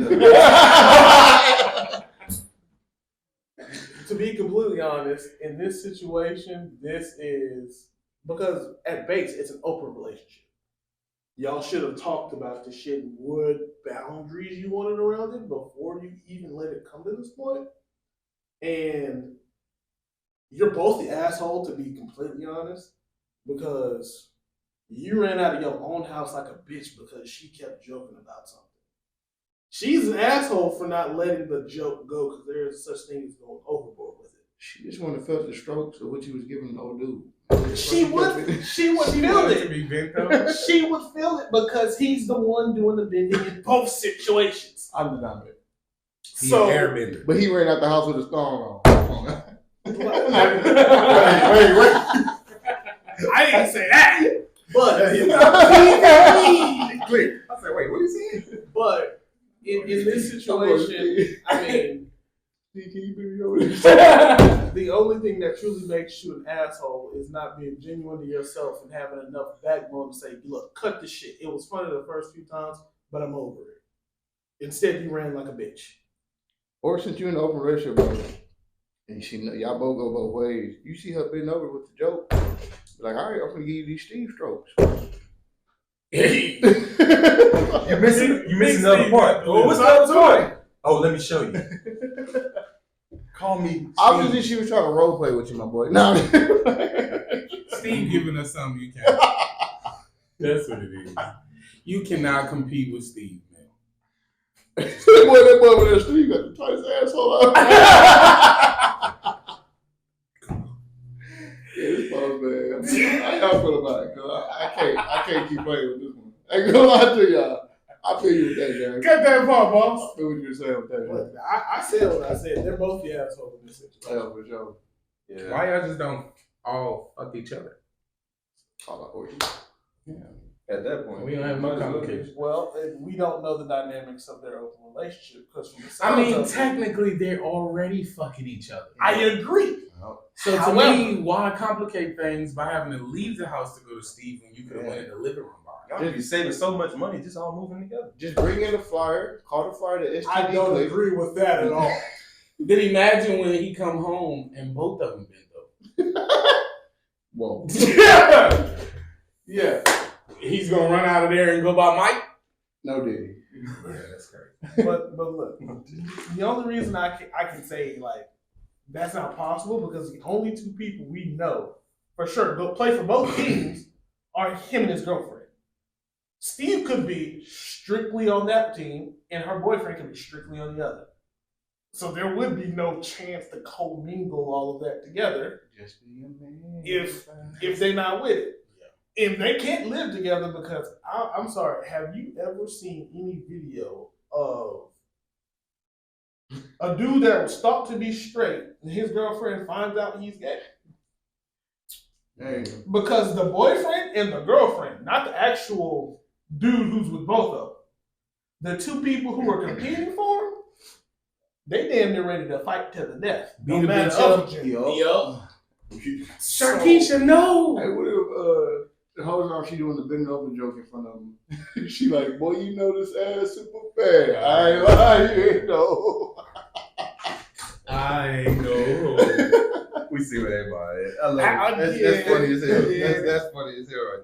To be completely honest, in this situation, this is because at base it's an open relationship. Y'all should have talked about the shit and what boundaries you wanted around it before you even let it come to this point. And you're both the asshole, to be completely honest, because you ran out of your own house like a bitch because she kept joking about something. She's an asshole for not letting the joke go because there is such thing as going overboard with it. She just wanted to feel the strokes of what you was giving the old dude. She would feel it. Be bent over. She would feel it because he's the one doing the bending in both situations. Undeniable. He's an airbender. But he ran out the house with his thong on. Wait. I didn't say that. But Clear. I said, wait, what are you saying? But in this situation, I mean, the only thing that truly makes you an asshole is not being genuine to yourself and having enough backbone to say, look, cut this shit. It was funny the first few times, but I'm over it. Instead, you ran like a bitch. Or since you're in an open relationship, bro, and y'all both go both ways, you see her bending over with the joke, like, all right, I'm gonna give you these Steve strokes. You're missing another part. What's the other part? Oh, let me show you. Call me. Obviously, she was trying to role play with you, my boy. No. Steve giving us something you can't. That's what it is. You cannot compete with Steve, man. that boy with that Steve got the tightest asshole out. Yeah, this boss, man. How y'all feel about it? Cause I can't keep playing with this one. I ain't gonna lie to y'all. I feel you with that, James. Cut that part, boss. I feel what you were saying with that. But I said what I said. They're both the assholes in this situation. Yeah, for sure. Yeah. Why y'all just don't all fuck each other? All about orgy. At that point, We don't have no might as well. complications. Well, we don't know the dynamics of their open relationship because from the I sounds mean, of it, technically, they're already fucking each other. I agree. So to However- me, why complicate things by having to leave the house to go to Steve when you could have went in the living room by? Y'all be saving so much money just all moving together. Just bring in the flyer, call the flyer to STD I don't clip. agree with that at all. Then imagine when he come home and both of them been though. Whoa. Yeah, yeah. He's gonna run out of there and go by Mike. No Diddy. Yeah, that's crazy. But look, the only reason I can say like that's not possible because the only two people we know for sure go play for both teams are him and his girlfriend. Steve could be strictly on that team, and her boyfriend could be strictly on the other. So there would be no chance to commingle all of that together Just be a man. if they're not with it. And they can't live together because I'm sorry. Have you ever seen any video of a dude that was thought to be straight and his girlfriend finds out he's gay? Hey, Because the boyfriend and the girlfriend, not the actual dude who's with both of them, the two people who are competing for him, they damn near ready to fight to the death. No Beat a matter bitch of up. gender. Yup. So- Sharkeisha, no. hey, what if the whole time she doing the bending over joke in front of him? She like, boy, you know this ass super fat. I ain't lying, you ain't know. I know. We see what everybody is. I love I- it. That's, yeah, that's funny as hell. yeah. That's funny as hell right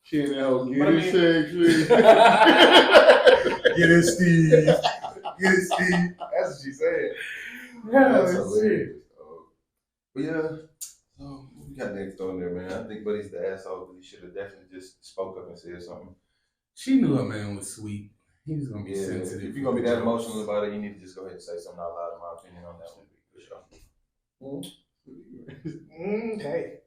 She in that whole But I get it mean- sexy. there. Get it, Steve. Get it, Steve. That's what she said. That's hilarious. But yeah, so we got next on there, man. I think Buddy's the asshole, but he should have definitely just spoke up and said something. She knew her man was sweet. He was gonna be Yeah, sensitive. if you're gonna be that emotional about it, you need to just go ahead and say something out loud. In my opinion on that one, for sure. Hey,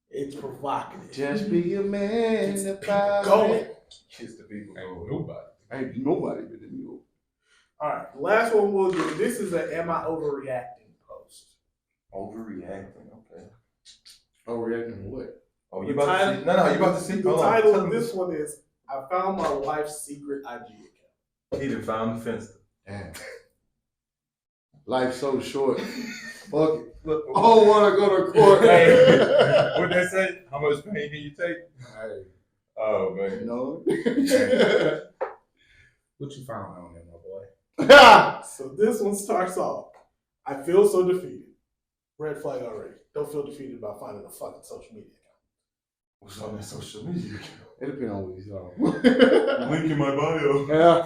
it's provocative. Just be a man. Keep about going. it. Kiss the people. Ain't nobody. Ain't nobody but you. All right, the last one we'll do. This is a "Am I overreacting?" post. Overreacting. Okay. Overreacting to what? Oh, The you about title- to see? No, you about to see? The Hold on. title Tell of him this one is "I found my wife's secret IG account." He done found the fence. Damn. Life's so short. Fuck it. Look, I don't want to go to court. Hey, what they say? How much pain can you take? Hey, Oh man. no. What you found on him, my boy? So this one starts off, "I feel so defeated." Red flag already. Don't feel defeated by finding a fucking social media account. What's on that social media? It depends on what he's on. Link in my bio. Yeah.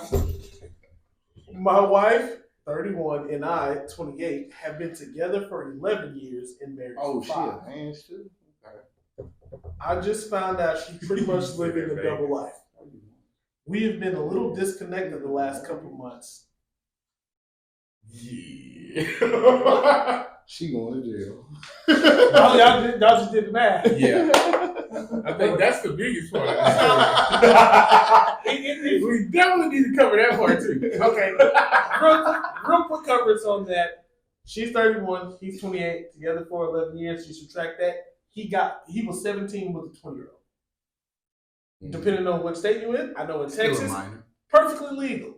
My wife, 31, and I, 28, have been together for 11 years and married Oh, for 5. shit. Hands too. I just found out she's pretty much living a double life. We have been a little disconnected the last couple months. Yeah. She going to jail. Y'all just did the math. Yeah. I think that's the biggest part of the story. We definitely need to cover that part too. Okay, real quick coverage on that. She's 31, he's 28, together for 11 years. You subtract that, he was 17 with a 20-year-old. Depending on what state you in, I know in Still a Texas, minor. perfectly legal.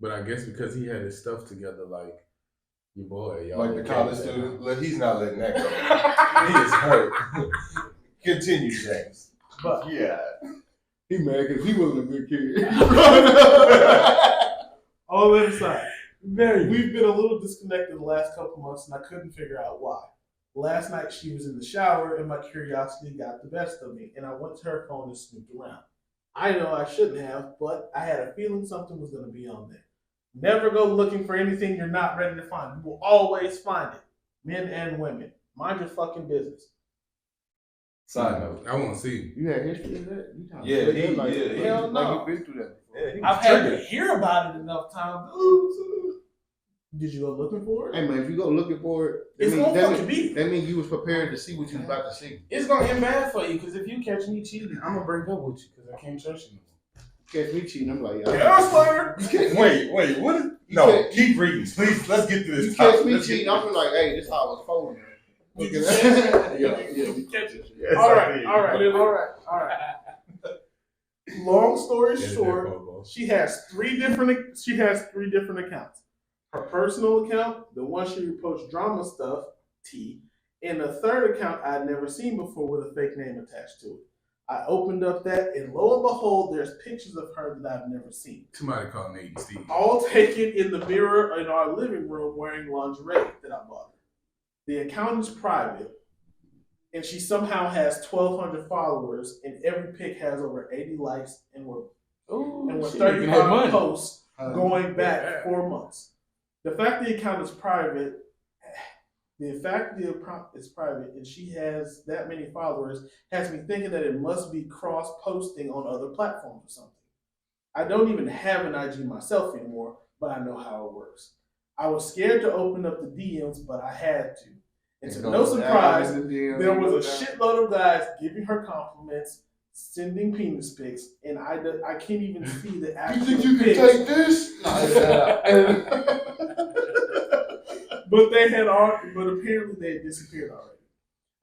But I guess because he had his stuff together, like your boy, y'all. Like the college student, look, he's not letting that go. He is hurt. Continue, James. But Yeah. He mad because he wasn't a good kid. all that aside, Very. we've been a little disconnected the last couple months, and I couldn't figure out why. Last night she was in the shower, and my curiosity got the best of me, and I went to her phone and snooped around. I know I shouldn't have, but I had a feeling something was going to be on there. Never go looking for anything you're not ready to find. You will always find it, men and women. Mind your fucking business. Side note. I want to see. You had history of that? You kinda Yeah, said he- that like, yeah, hell no. like you been through that before. Yeah, he was I've had to triggered. hear about it enough times. Ooh, did you go looking for it? Hey man, if you go looking for it, It's gonna fucking be. that means you was prepared to see what you was about to see. It's gonna end bad for you because if you catch me cheating, I'm gonna break up with you because I can't trust you no more. Catch me cheating, I'm like, Yeah, Wait, what? No, keep reading, please. Let's get to You this. catch topic. me Let's get cheating, to I'm like, hey, this how I was folding. Did you catch it? Yeah, Did you catch it? Yes, All I right, did. all right. Long story short, Bobo. she has three different accounts. Her personal account, the one she posts drama stuff, T, and a third account I'd never seen before with a fake name attached to it. I opened up that, and lo and behold, there's pictures of her that I've never seen. Somebody called Nate and Steve. All taken in the mirror in our living room wearing lingerie that I bought her. The account is private, and she somehow has 1,200 followers, and every pic has over 80 likes, and we're Ooh, and with she making that 35 money. posts going back Yeah. 4 months. The fact the account is private, it's private, and she has that many followers has me thinking that it must be cross-posting on other platforms or something. I don't even have an IG myself anymore, but I know how it works. I was scared to open up the DMs, but I had to. And to no surprise, there was a shitload of guys giving her compliments, sending penis pics, and I can't even see the actual You think you can pics. take this? But apparently they had disappeared already.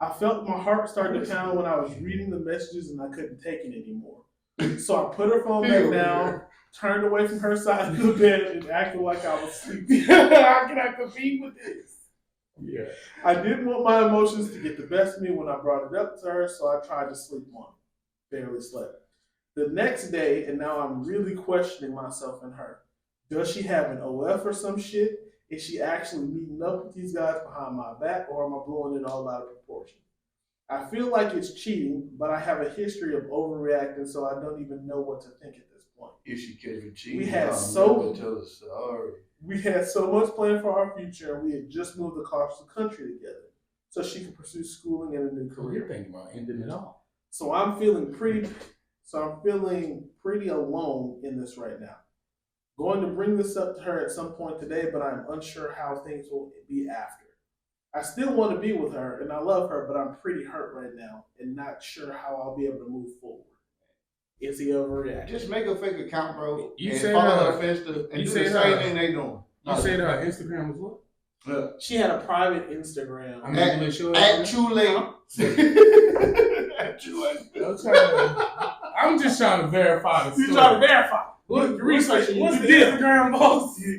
I felt my heart start to pound when I was reading the messages and I couldn't take it anymore. So I put her phone back down, turned away from her side of the bed, and acted like I was sleeping. How can I compete with this? Yeah. I didn't want my emotions to get the best of me when I brought it up to her, so I tried to sleep on it. Barely slept. The next day, and now I'm really questioning myself and her. Does she have an OF or some shit? Is she actually meeting up with these guys behind my back, or am I blowing it all out of proportion? I feel like it's cheating, but I have a history of overreacting, so I don't even know what to think at this point. If she catch a cheat, We had tell us sorry. We had so much planned for our future, and we had just moved across the country together, so she could pursue schooling and a new You're career. thinking about ending it all. So I'm feeling pretty alone in this right now. Going to bring this up to her at some point today, but I'm unsure how things will be after. I still want to be with her, and I love her, but I'm pretty hurt right now and not sure how I'll be able to move forward. Is he overreacting? Just make a fake account, bro. You and said follow her- her Insta and you do said the same her- thing they doing. You said her Instagram was what? She had a private Instagram. I'm not gonna show Actually, I'm just trying to verify the story. You trying to verify? What, Your research. what's the Instagram post? Hey,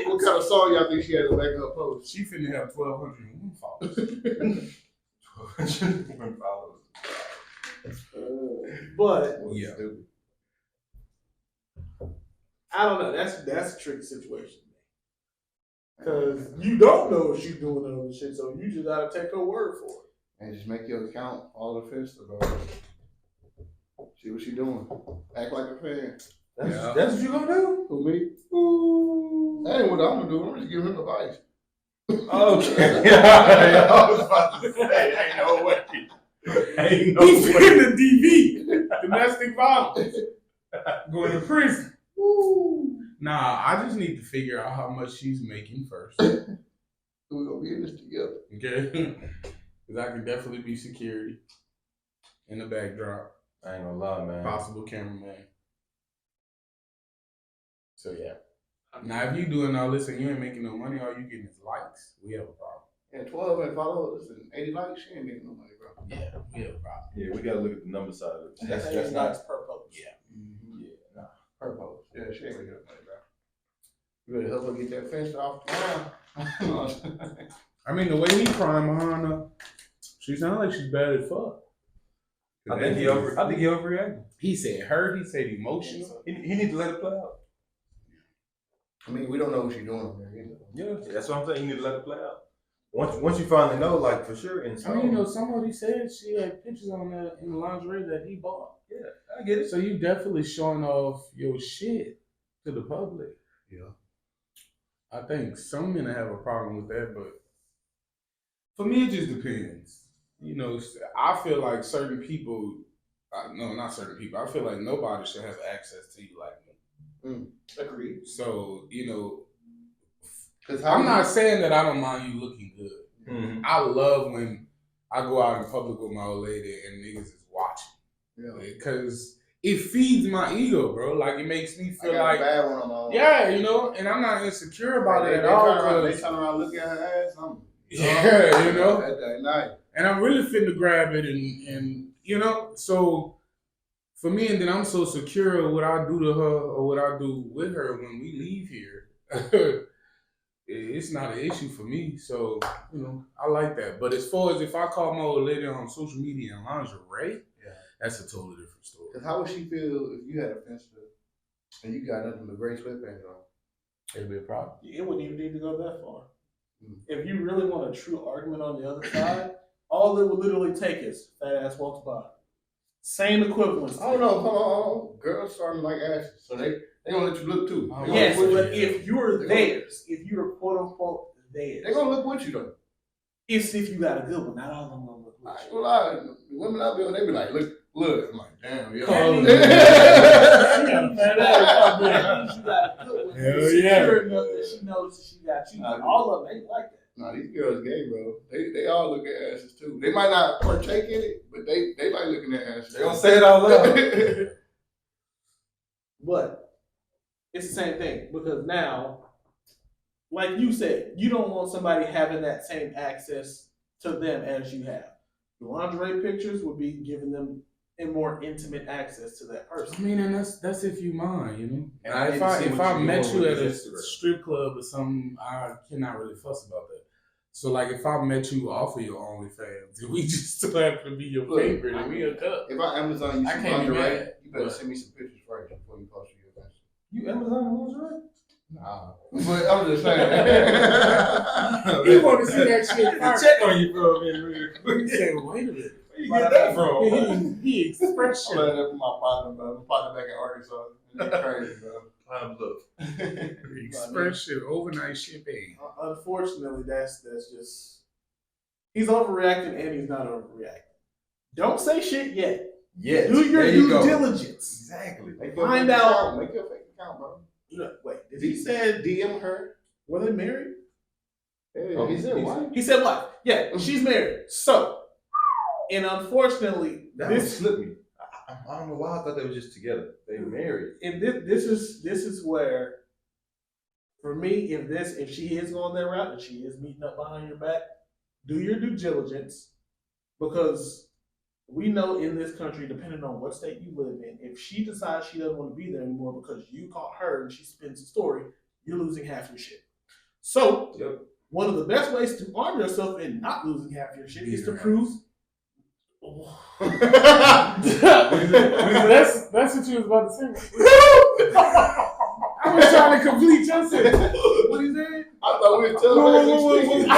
what kind of song y'all think she had to make her post? She finna have 1,201 followers. 101 followers. But Yeah. I don't know. That's a tricky situation. Because you don't know if she's doing all this shit, so you just gotta take her word for it. And just make your account all offensive, bro. See what she doing. Act like a fan. That's what you gonna do? Who, me? Ooh. That ain't what I'm gonna do. I'm just giving him advice. Okay. I was about to say, ain't no way. Ain't no He's way. in the DV, domestic violence, going to prison. Ooh. Nah, I just need to figure out how much she's making first, We're gonna be in this together. okay? Because I can definitely be security in the backdrop, I ain't gonna lie, man. possible cameraman. So yeah. Now if you doing all this and you ain't making no money, all you getting is likes, we have a problem. And 12 and followers and 80 likes, she ain't making no money, bro. Yeah, we have a problem. Yeah, we gotta look at the number side of it. That's That's not. per post. Yeah. Yeah, nah. Her post. Yeah, she ain't making no money, bro. You better help her get that fence off the ground. I mean, the way he crying behind her, she sounds like she's bad as fuck. I think he overreacted. He said hurt. He said emotional. He need to let it play out. I mean, we don't know what she's doing over there either. Yeah, that's what I'm saying. You need to let it play out. Once you finally know, like for sure, in I mean, you know, somebody said she had pictures on the in the lingerie that he bought. yeah, I get it. So you definitely showing off your shit to the public. Yeah. I think some men have a problem with that, but for me, it just depends. You know, I feel like certain people, no, not certain people. I feel like nobody should have access to you like me. Agreed. So, you know, Cause I'm not saying that I don't mind you looking good. Mm-hmm. I love when I go out in public with my old lady and niggas is watching. Yeah. Because it feeds my ego, bro. Like, it makes me I feel got like, a bad one on my own. yeah, you know, and I'm not insecure about it at They all. turn around, 'cause- they turn around, look at her ass. Yeah, you know. That night. And I'm really finna grab it and you know, so for me, and then I'm so secure what I do to her or what I do with her when we leave here. It's not an issue for me. So, you know, I like that. But as far as if I call my old lady on social media in lingerie, that's a totally different story. Because how would she feel if you had a fence and you got nothing but gray sweatpants on? It'd be a problem. It wouldn't even need to go that far. Mm. If you really want a true argument on the other side, all it would literally take is fat ass walks by. Same equivalence. I don't know. Hold on. Girls starting like asses, so they gonna let you look too. They gonna Yes, look with but you. if you're theirs, if you're quote unquote theirs, They gonna look with you though. it's if you got a good one. Not all of them gonna look I with ain't you. gonna lie. The women out there, they be like, look. I'm like, damn, yo. That means you got a good one. Hell You're yeah. secure enough that she knows she got you. Nah, All of them ain't like that. Nah, these girls gay, bro. They all look at asses too. They might not partake in it, but they like looking at asses. They gonna say it out loud. But it's the same thing because now, like you said, you don't want somebody having that same access to them as you have. The lingerie pictures would be giving them a more intimate access to that I person. mean, and that's if you mind, you know. And I if need to see if what I you met doing you with at a this Instagram. strip club or something, I cannot really fuss about that. So like, if I met you off of your OnlyFans, and we just so happen to be your Look, favorite, and we hook up. If I Amazon you I some can't be lingerie, mad, you better but- send me some pictures first before you post your events. You Amazon lingerie? Nah, but I'm just saying. He want to see that shit first. Check on you for a minute, real quick. He said, "Wait a minute." Where you get that from? He expressed I'm it. learning that from my partner, bro. My partner back in Arkansas. It's crazy, bro. Look. Express it. Overnight shipping. Unfortunately, that's just he's overreacting and he's not overreacting. Don't say shit yet. Yes. Do your there you due go. diligence. Exactly. Make your Find fake out. account. Make your fake account, bro. Wait, did he said DM her. were they married? Hey, Oh, he said he's- what? He said what? Yeah, she's married. So, and unfortunately, That one this slipped me. I don't know why I thought they were just together. They married. and this is where, for me, if she is going that route and she is meeting up behind your back, do your due diligence, because we know in this country, depending on what state you live in, if she decides she doesn't want to be there anymore because you caught her and she spins the story, you're losing half your shit. So, Yep. one of the best ways to arm yourself in not losing half your shit is to Yeah. prove. That's what you was about to say. I was trying to complete your sentence. What he said? I thought we were telling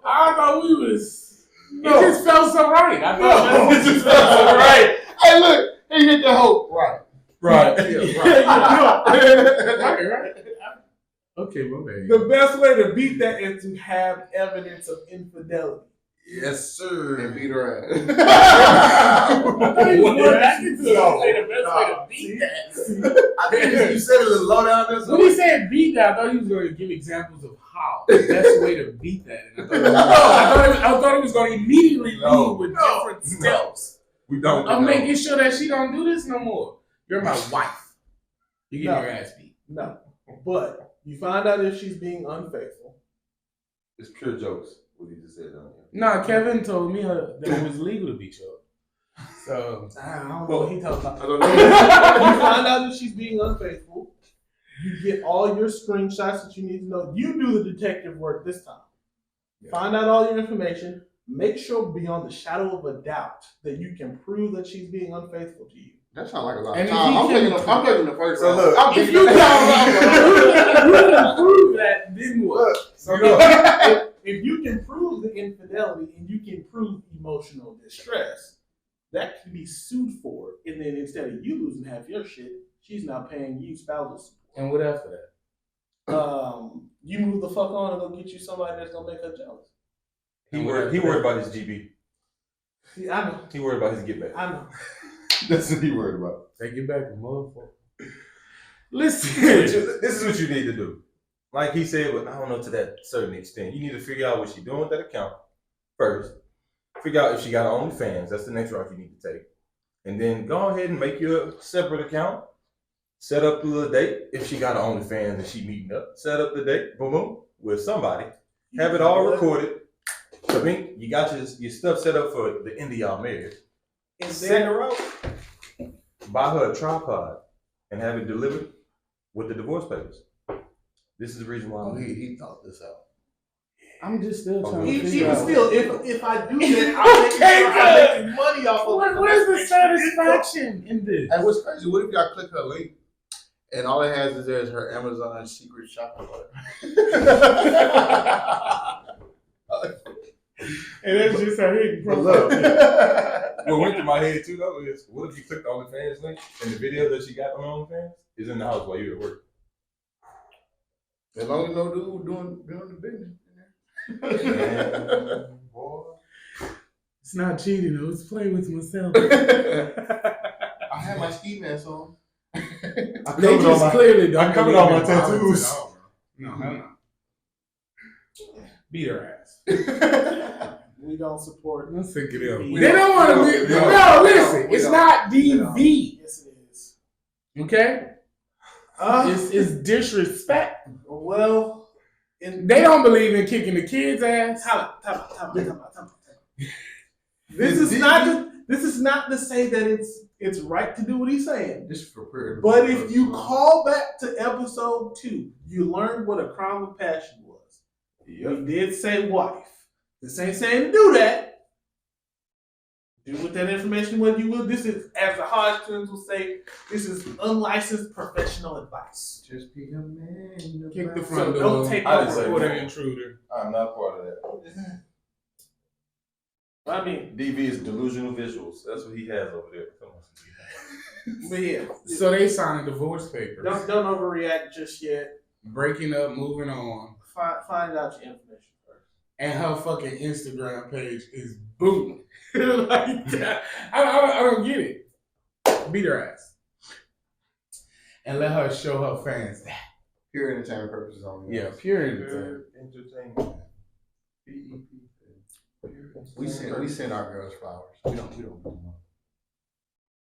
I thought we was. It just felt so right. I thought It just felt so right. Hey, look, he hit the hope. Right. Right. right. Okay, my bad. The best way to beat that is to have evidence of infidelity. Yes, sir. And beat her ass. I thought he was more acting to say the best way to beat that. I think you said it a little low down there. When he said beat that, I thought he was going to give examples of how the best way to beat that. And I thought he was going to immediately lead with different steps. We don't. I'm making sure that she don't do this no more. You're my wife. You get No. your ass beat. No. But you find out if she's being unfaithful. It's pure jokes. What he just said down here. Nah, Kevin told me that it was legal to beat you up. So I don't know what he talking about. I don't know. You find out if she's being unfaithful. You get all your screenshots that you need to know. You do the detective work this time. Yeah. Find out all your information. Make sure beyond the shadow of a doubt that you can prove that she's being unfaithful to you. That sounds like a lot And of if time. he I'm taking the first So round. look, I'm if taking you the can prove that, then what? So look, If you can prove the infidelity and you can prove emotional distress, that can be sued for. And then instead of you losing half your shit, she's now paying you spousal support. And what after that? You move the fuck on and go get you somebody that's gonna make her jealous. he worried about his GB. See, I know, He worried about his get back. I know. That's what he worried about. Take it back, motherfucker. This Listen. is what you need to do. Like he said, but I don't know to that certain extent. You need to figure out what she's doing with that account first. Figure out if she got her OnlyFans. That's the next route you need to take. And then go ahead and make you a separate account. Set up the date. If she got her OnlyFans and she meeting up, set up the date, boom, boom, with somebody. have it all recorded. So then you got your stuff set up for the end of y'all marriage. And Send then, her out. Buy her a tripod and have it delivered with the divorce papers. This is the reason why. Oh, he thought this out. I'm just still trying to even figure out. still, if I do that, I'm making money off of it. Where's the satisfaction in this? And what's crazy, what if y'all click her link and all it has is there's her Amazon secret shopping And that's just her hidden But profile. look, What went through my head too though is, what if you clicked on the fans link and the video that she got on OnlyFans is in the house while you're at work? as long as no dude doing the business. Man, boy. It's not cheating, though. It's playing with myself. I had my ski mask on. I They covered just all clearly don't I covered believe all my in tattoos. violence at all, bro. No, hell no. Beat her ass. We don't support. I'm sick of them. We They don't want to we be. don't. No, listen. We It's don't. not We don't. DV. Yes, it is. Okay? It's disrespect. Well, in They don't believe in kicking the kids' ass. Time out. This is not to say that it's right to do what he's saying. Just for prayer. But if you call back to episode 2, you learned what a crime of passion was. We did say wife. This ain't saying to do that. Do with that information what you will. This is, as the Hodgkins will say, this is unlicensed professional advice. Just be a man. Kick the So front door. don't take I didn't say Report that. an intruder. I'm not part of that. I mean, DV is delusional visuals. That's what he has over there. Come on. but yeah, So they signed divorce papers. don't overreact just yet. Breaking up, moving on. Find out your information first. And her fucking Instagram page is booming. Like that. I don't get it. Beat her ass. And let her show her fans that. Pure entertainment purposes only. Yeah, pure entertainment. Entertainment. We send our girls flowers. We don't do them.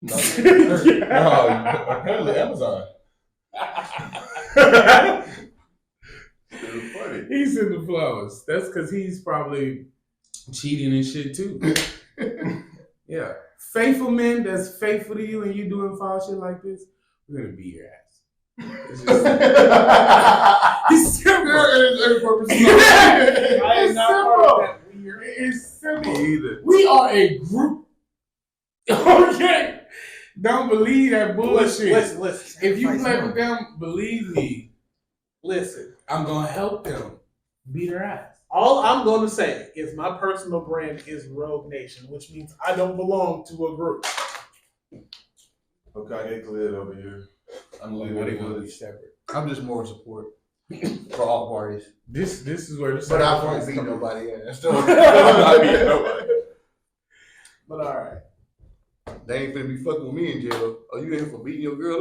No, apparently Amazon. It's funny. He's in the flowers. That's because he's probably cheating and shit too. Yeah. Faithful men that's faithful to you and you doing foul shit like this, we're gonna beat your ass. It's just, it's simple. I am It's not part simple. of that weird. It's simple. Me either. We are a group. Okay. Don't believe that bullshit. Listen. If you play with them, believe me, Listen. I'm gonna help them beat her ass. All I'm going to say is my personal brand is Rogue Nation, which means I don't belong to a group. Okay, I get cleared over here. I'm leaving They the gonna be village. separate. I'm just more support for all parties. This is where the But I sacrifice won't beat comes. nobody ass. I'm not beating nobody. But all right. They ain't finna be fucking with me in jail. Are you in here for beating your girl?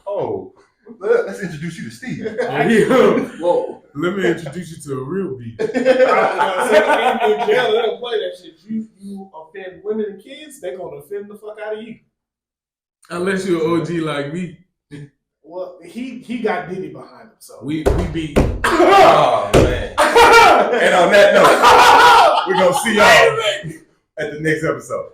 Oh, let's introduce you to Steve. Yo, Whoa. let me introduce you to a real beat. In jail, they don't play that shit. You offend women and kids, they're going to offend the fuck out of you. Unless you're an OG like me, Well, he got Diddy behind him, so. we beat. Oh man. And on that note, we're gonna see y'all at the next episode.